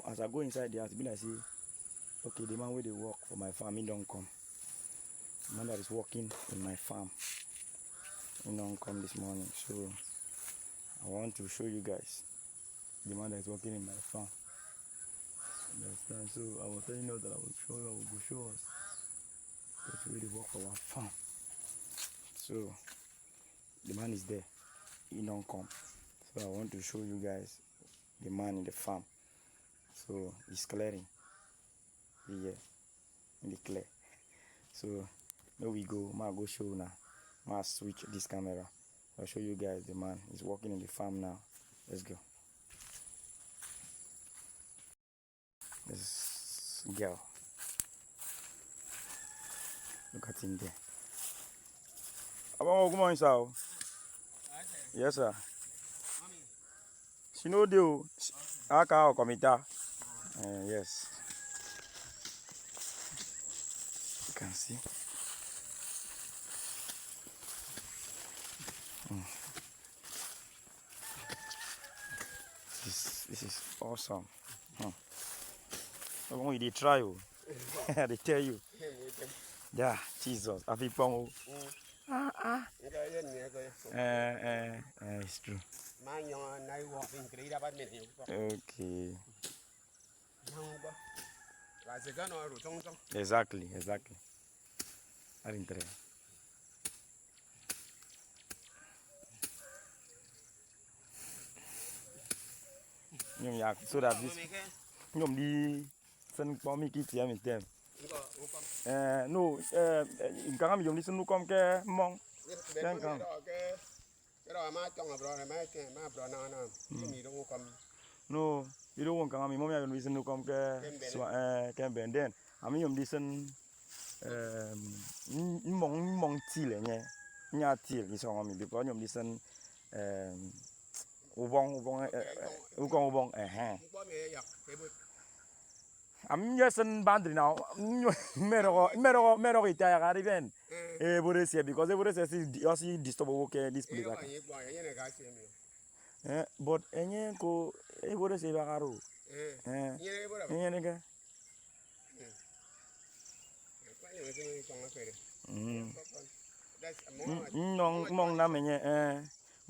as I go inside the house, I see, okay, the man where they work for my farm, he don't come. The man that is working in my farm, he don't come this morning. So I want to show you guys the man that is working in my farm. Understand? So I was telling you that I will show you, I will go show us that's where they work for our farm. So the man is there, he don't come. So I want to show you guys the man in the farm. So he's clearing here in the clear. So here we go. I'll go show now. I'll switch this camera. I'll show you guys the man. He's working in the farm now. Let's go. This girl. Look at him there. Good morning, sir. Yes, sir. She know the Aka committee. Yes. You can see. This is awesome. When they try you, they tell you. Yeah, Jesus. I feel pong. It's true. Okay. Exactly. I didn't try. So that this the send for me kids here with them. No, in Kangam you listen to come ke mong. No, you don't want Kangam. Mommy, I don't listen to come ke bend then. I mean, you listen mong till nya till is on me because you listen ubong I'm just in boundary now. Mero retire arriven. Because they would say see disturb okay this place. But any go would say bagaro.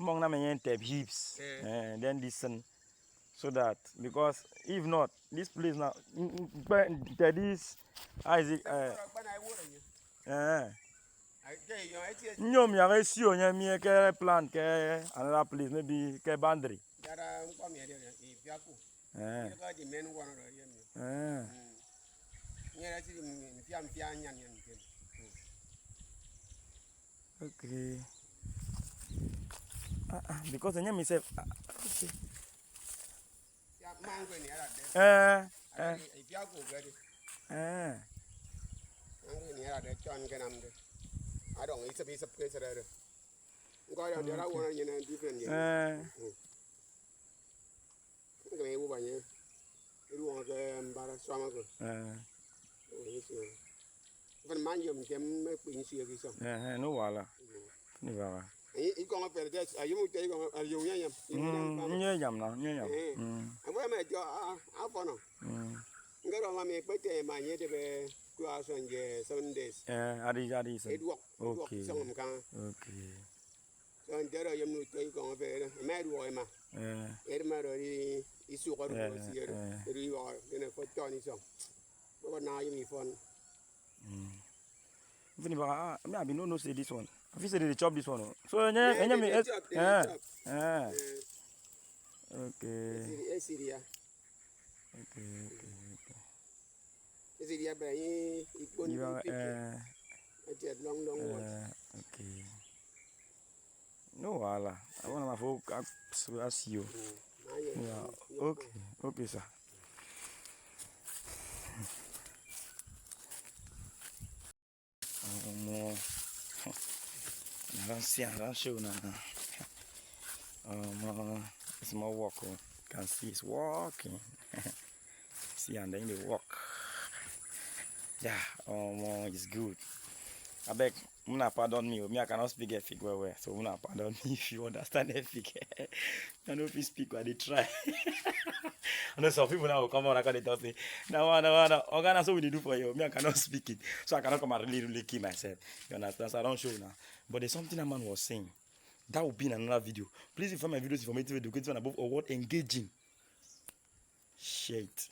Mong na menye tap hips. Then listen. So that because if not, this place now this Isaac nyom ya see on me ke plant ke another place maybe ke boundary. Okay. Because the name is okay. I don't it's a piece of place there. Go out there, I want to different. Okay, over here. You want to but man, you can make no wala. No. He come up there. Are you yam? And where my jaw? How far now? Get on my birthday, my year to be 7 days. It walk. Okay. So there I am not take on there. Mad woman. It matter is so hard here. You are in a foot Johnny song. But now you fun. Maybe no say this one. I said they chop this one. So Okay. Is it okay. No wala. I want my folk I see you. Yeah. Okay, sir. I don't show now. It's more walk. You can see it's walking. See, and then they walk. Yeah, it's good. I beg, Muna pardon me. Me, I cannot speak Efik well. So Muna pardon me if you understand Efik. I know if you speak, but they try. I know some people now will come on and they tell me, no, Organa, so we do for you. Me, I cannot speak it. So I cannot come and really kill myself. You understand? So I don't show now. But there's something a man was saying. That will be in another video. Please, if my videos informative, educative, and above all, what engaging. Share it.